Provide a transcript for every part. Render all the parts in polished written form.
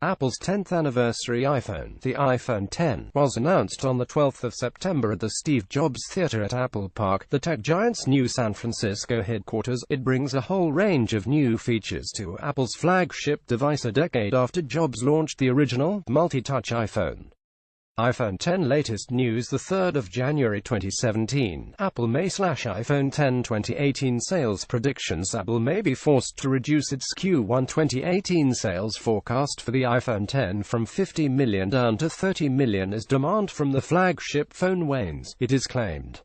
Apple's 10th anniversary iPhone, the iPhone X, was announced on the 12th of September at the Steve Jobs Theater at Apple Park, the tech giant's new San Francisco headquarters. It brings a whole range of new features to Apple's flagship device a decade after Jobs launched the original, multi-touch iPhone. iPhone X latest news, the 3rd of January 2017. Apple May/iPhone X 2018 sales predictions. Apple may be forced to reduce its Q1 2018 sales forecast for the iPhone X from 50 million down to 30 million as demand from the flagship phone wanes, it is claimed.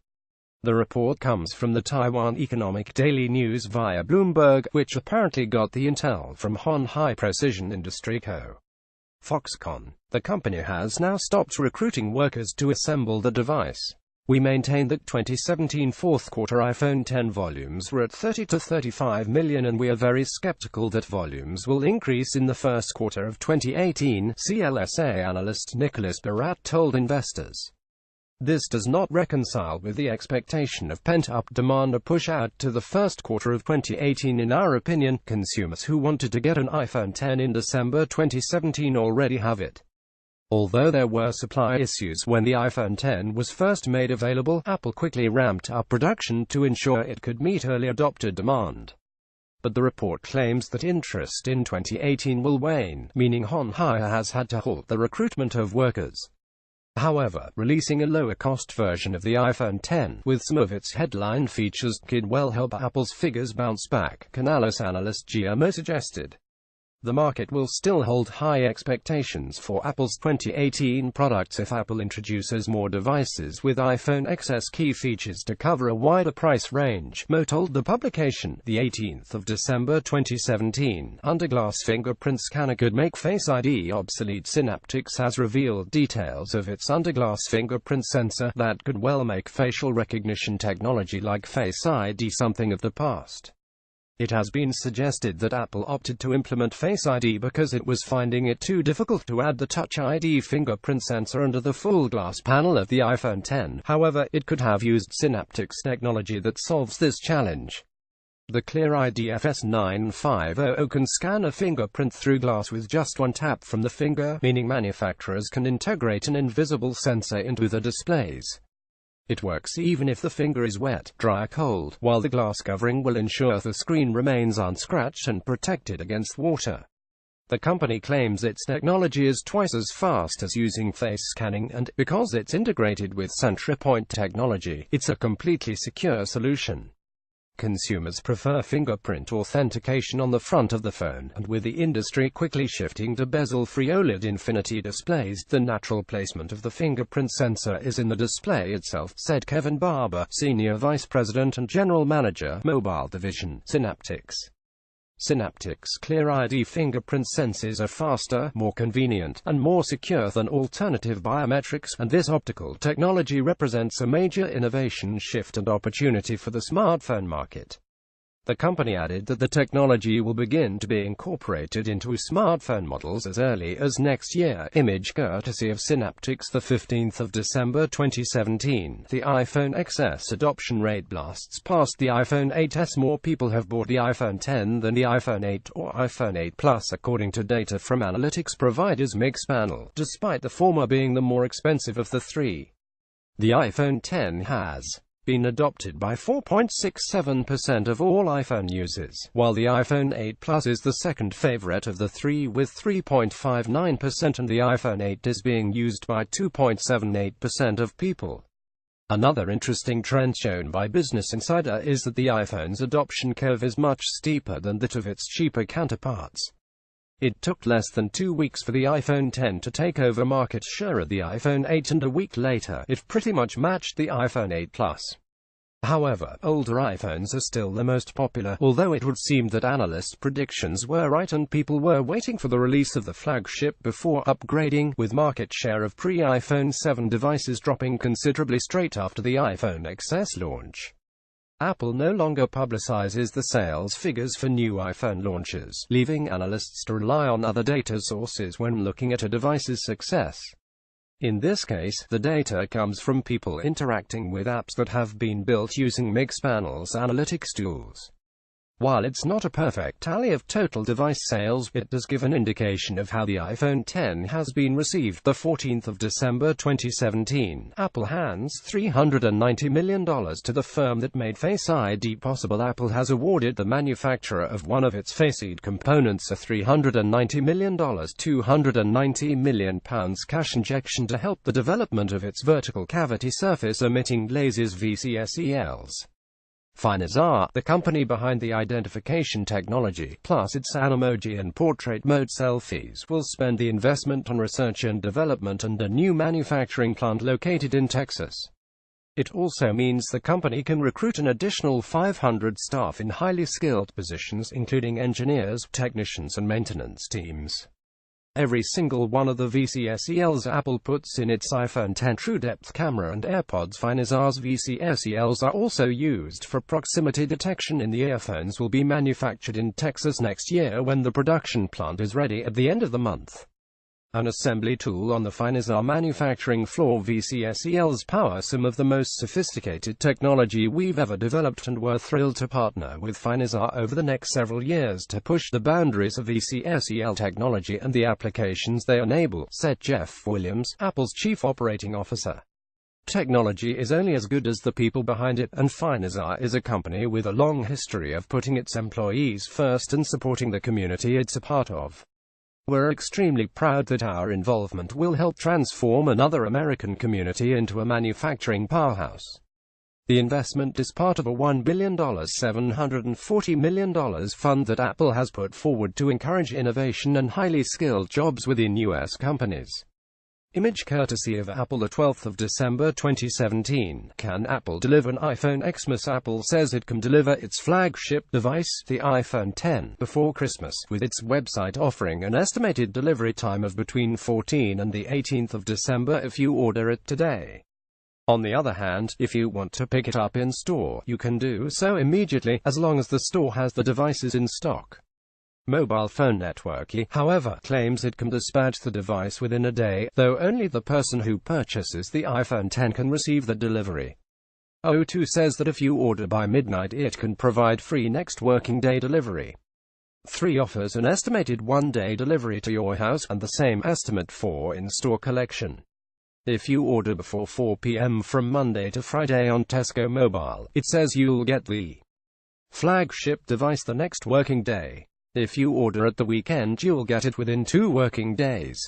The report comes from the Taiwan Economic Daily news via Bloomberg, which apparently got the intel from High Precision Industry Co. Foxconn. The company has now stopped recruiting workers to assemble the device. We maintain that 2017 fourth quarter iPhone X volumes were at 30 to 35 million and we are very skeptical that volumes will increase in the first quarter of 2018, CLSA analyst Nicholas Baratte told investors. This does not reconcile with the expectation of pent-up demand or push out to the first quarter of 2018. In our opinion, consumers who wanted to get an iPhone X in December 2017 already have it. Although there were supply issues when the iPhone X was first made available, Apple quickly ramped up production to ensure it could meet early adopter demand. But the report claims that interest in 2018 will wane, meaning Honhai has had to halt the recruitment of workers. However, releasing a lower-cost version of the iPhone X, with some of its headline features, could well help Apple's figures bounce back, analyst GMO suggested. The market will still hold high expectations for Apple's 2018 products if Apple introduces more devices with iPhone XS key features to cover a wider price range, Mo told the publication. The 18th of December 2017, under-glass fingerprint scanner could make Face ID obsolete. Synaptics has revealed details of its under-glass fingerprint sensor that could well make facial recognition technology like Face ID something of the past. It has been suggested that Apple opted to implement Face ID because it was finding it too difficult to add the Touch ID fingerprint sensor under the full glass panel of the iPhone X. However, it could have used Synaptics technology that solves this challenge. The Clear ID FS950 can scan a fingerprint through glass with just one tap from the finger, meaning manufacturers can integrate an invisible sensor into the displays. It works even if the finger is wet, dry or cold, while the glass covering will ensure the screen remains unscratched and protected against water. The company claims its technology is twice as fast as using face scanning and, because it's integrated with CentriPoint technology, it's a completely secure solution. Consumers prefer fingerprint authentication on the front of the phone, and with the industry quickly shifting to bezel-free OLED Infinity displays, the natural placement of the fingerprint sensor is in the display itself, said Kevin Barber, Senior Vice President and General Manager, Mobile Division, Synaptics. Synaptics Clear ID fingerprint sensors are faster, more convenient, and more secure than alternative biometrics, and this optical technology represents a major innovation shift and opportunity for the smartphone market. The company added that the technology will begin to be incorporated into smartphone models as early as next year. Image courtesy of Synaptics. The 15th of December 2017, the iPhone XS adoption rate blasts past the iPhone 8s. More people have bought the iPhone X than the iPhone 8 or iPhone 8 Plus, according to data from analytics providers Mixpanel, despite the former being the more expensive of the three. The iPhone X has been adopted by 4.67% of all iPhone users, while the iPhone 8 Plus is the second favorite of the three with 3.59%, and the iPhone 8 is being used by 2.78% of people. Another interesting trend shown by Business Insider is that the iPhone's adoption curve is much steeper than that of its cheaper counterparts. It took less than 2 weeks for the iPhone X to take over market share of the iPhone 8, and a week later, it pretty much matched the iPhone 8 Plus. However, older iPhones are still the most popular, although it would seem that analysts' predictions were right and people were waiting for the release of the flagship before upgrading, with market share of pre-iPhone 7 devices dropping considerably straight after the iPhone XS launch. Apple no longer publicizes the sales figures for new iPhone launches, leaving analysts to rely on other data sources when looking at a device's success. In this case, the data comes from people interacting with apps that have been built using Mixpanel's analytics tools. While it's not a perfect tally of total device sales, it does give an indication of how the iPhone X has been received. The 14th of December 2017, Apple hands $390 million to the firm that made Face ID possible. Apple has awarded the manufacturer of one of its Face ID components a $390 million, £290 million cash injection to help the development of its vertical cavity surface emitting lasers (VCSELs). Finisar, the company behind the identification technology, plus its Animoji and portrait mode selfies, will spend the investment on research and development and a new manufacturing plant located in Texas. It also means the company can recruit an additional 500 staff in highly skilled positions, including engineers, technicians and maintenance teams. Every single one of the VCSELs Apple puts in its iPhone X True Depth camera and AirPods. Finisar's VCSELs are also used for proximity detection in the earphones. Will be manufactured in Texas next year when the production plant is ready at the end of the month. An assembly tool on the Finisar manufacturing floor. VCSELs power some of the most sophisticated technology we've ever developed, and we're thrilled to partner with Finisar over the next several years to push the boundaries of VCSEL technology and the applications they enable, said Jeff Williams, Apple's chief operating officer. Technology is only as good as the people behind it, and Finisar is a company with a long history of putting its employees first and supporting the community it's a part of. We're extremely proud that our involvement will help transform another American community into a manufacturing powerhouse. The investment is part of a $1 billion $740 million fund that Apple has put forward to encourage innovation and highly skilled jobs within U.S. companies. Image courtesy of Apple. The 12th of December 2017. Can Apple deliver an iPhone Xmas? Apple says it can deliver its flagship device, the iPhone X, before Christmas, with its website offering an estimated delivery time of between 14 and the 18th of December if you order it today. On the other hand, if you want to pick it up in store, you can do so immediately, as long as the store has the devices in stock. Mobile Phone Network, however, claims it can dispatch the device within a day, though only the person who purchases the iPhone X can receive the delivery. O2 says that if you order by midnight it can provide free next working day delivery. 3 offers an estimated 1-day delivery to your house, and the same estimate for in-store collection. If you order before 4 p.m. from Monday to Friday on Tesco Mobile, it says you'll get the flagship device the next working day. If you order at the weekend, you'll get it within 2 working days.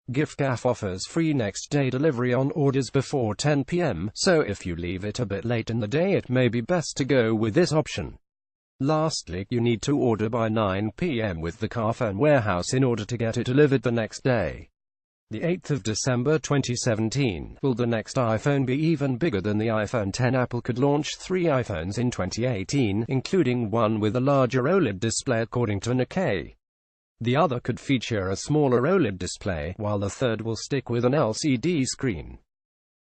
giffgaff offers free next-day delivery on orders before 10 p.m., so if you leave it a bit late in the day it may be best to go with this option. Lastly, you need to order by 9 p.m. with the Carphone warehouse in order to get it delivered the next day. The 8th of December 2017. Will the next iPhone be even bigger than the iPhone X? Apple could launch 3 iPhones in 2018, including one with a larger OLED display according to Nikkei. The other could feature a smaller OLED display, while the third will stick with an LCD screen.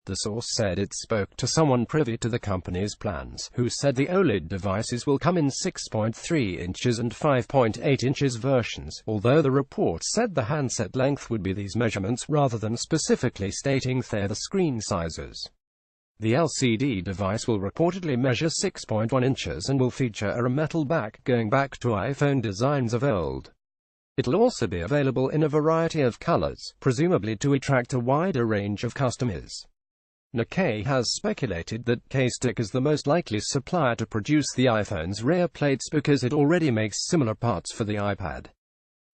The source said it spoke to someone privy to the company's plans, who said the OLED devices will come in 6.3 inches and 5.8 inches versions, although the report said the handset length would be these measurements, rather than specifically stating they're the screen sizes. The LCD device will reportedly measure 6.1 inches and will feature a metal back, going back to iPhone designs of old. It'll also be available in a variety of colors, presumably to attract a wider range of customers. Nikkei has speculated that K-Stick is the most likely supplier to produce the iPhone's rear plates because it already makes similar parts for the iPad.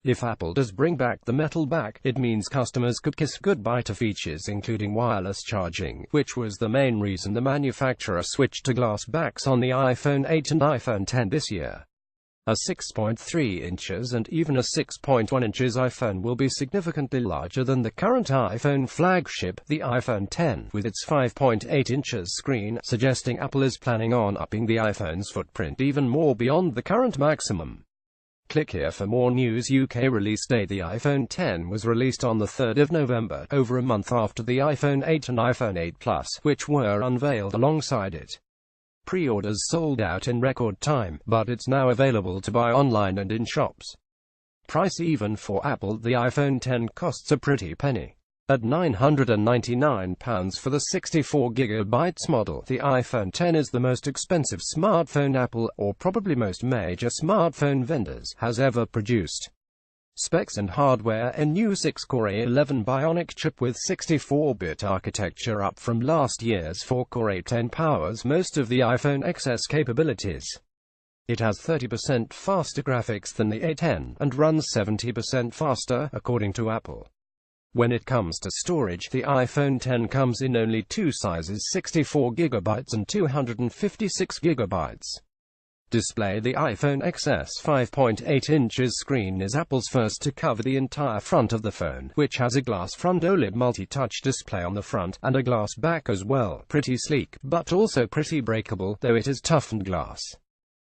If Apple does bring back the metal back, it means customers could kiss goodbye to features including wireless charging, which was the main reason the manufacturer switched to glass backs on the iPhone 8 and iPhone X this year. A 6.3 inches and even a 6.1 inches iPhone will be significantly larger than the current iPhone flagship, the iPhone X, with its 5.8 inches screen, suggesting Apple is planning on upping the iPhone's footprint even more beyond the current maximum. Click here for more news. UK release date. The iPhone X was released on the 3rd of November, over a month after the iPhone 8 and iPhone 8 Plus, which were unveiled alongside it. Pre-orders sold out in record time, but it's now available to buy online and in shops. Price even for Apple, the iPhone X costs a pretty penny. At £999 for the 64GB model, the iPhone X is the most expensive smartphone Apple, or probably most major smartphone vendors, has ever produced. Specs and hardware: a new 6-core A11 Bionic chip with 64-bit architecture, up from last year's 4-core A10, powers most of the iPhone XS capabilities. It has 30% faster graphics than the A10, and runs 70% faster, according to Apple. When it comes to storage, the iPhone X comes in only two sizes: 64GB and 256GB. Display: the iPhone XS 5.8 inches screen is Apple's first to cover the entire front of the phone, which has a glass front OLED multi-touch display on the front, and a glass back as well. Pretty sleek, but also pretty breakable, though it is toughened glass.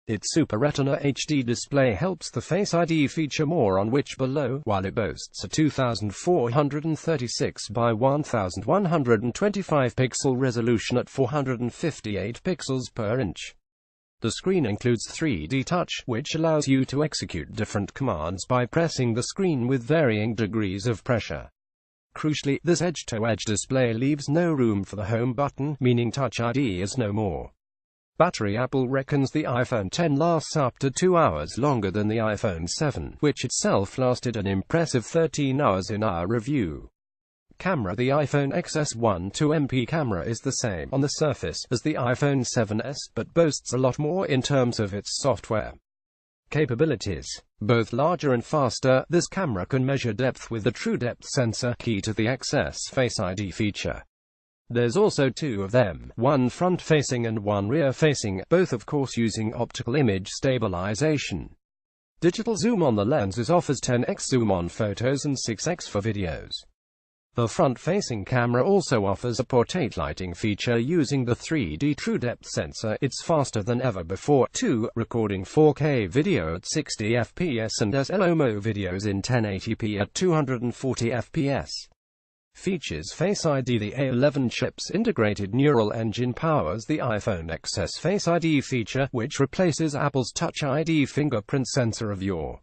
Its Super Retina HD display helps the Face ID feature, more on which below, while it boasts a 2436 by 1125 pixel resolution at 458 pixels per inch. The screen includes 3D Touch, which allows you to execute different commands by pressing the screen with varying degrees of pressure. Crucially, this edge-to-edge display leaves no room for the home button, meaning Touch ID is no more. Battery: Apple reckons the iPhone X lasts up to 2 hours longer than the iPhone 7, which itself lasted an impressive 13 hours in our review. Camera: the iPhone XS 1.2MP camera is the same on the surface as the iPhone 7s, but boasts a lot more in terms of its software capabilities. Both larger and faster, this camera can measure depth with the True Depth sensor, key to the XS Face ID feature. There's also two of them, one front-facing and one rear-facing, both of course using optical image stabilization. Digital zoom on the lenses offers 10x zoom on photos and 6x for videos. The front-facing camera also offers a portrait lighting feature using the 3D True Depth sensor. It's faster than ever before, too, recording 4K video at 60 fps and slow-mo videos in 1080p at 240 fps. Features: Face ID: the A11 chip's integrated neural engine powers the iPhone XS Face ID feature, which replaces Apple's Touch ID fingerprint sensor of yore.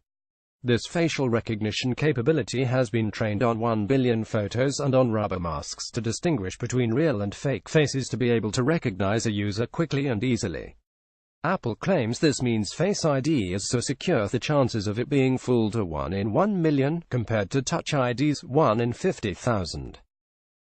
This facial recognition capability has been trained on 1 billion photos and on rubber masks to distinguish between real and fake faces, to be able to recognize a user quickly and easily. Apple claims this means Face ID is so secure the chances of it being fooled are 1 in 1 million, compared to Touch ID's 1 in 50,000.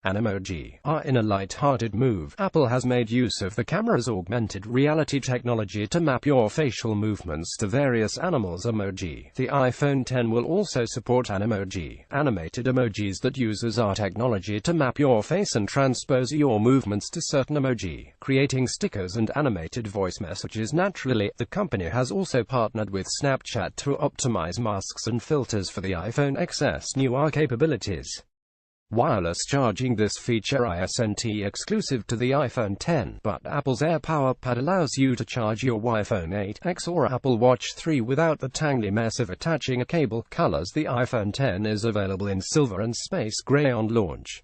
Animoji. In a light-hearted move, Apple has made use of the camera's augmented reality technology to map your facial movements to various animals' emoji. The iPhone X will also support Animoji, animated emojis that uses our technology to map your face and transpose your movements to certain emoji, creating stickers and animated voice messages naturally. The company has also partnered with Snapchat to optimize masks and filters for the iPhone XS new AR capabilities. Wireless charging: this feature isn't exclusive to the iPhone X, but Apple's AirPower Pad allows you to charge your iPhone 8X or Apple Watch 3 without the tangly mess of attaching a cable. Colors: the iPhone X is available in silver and space gray on launch.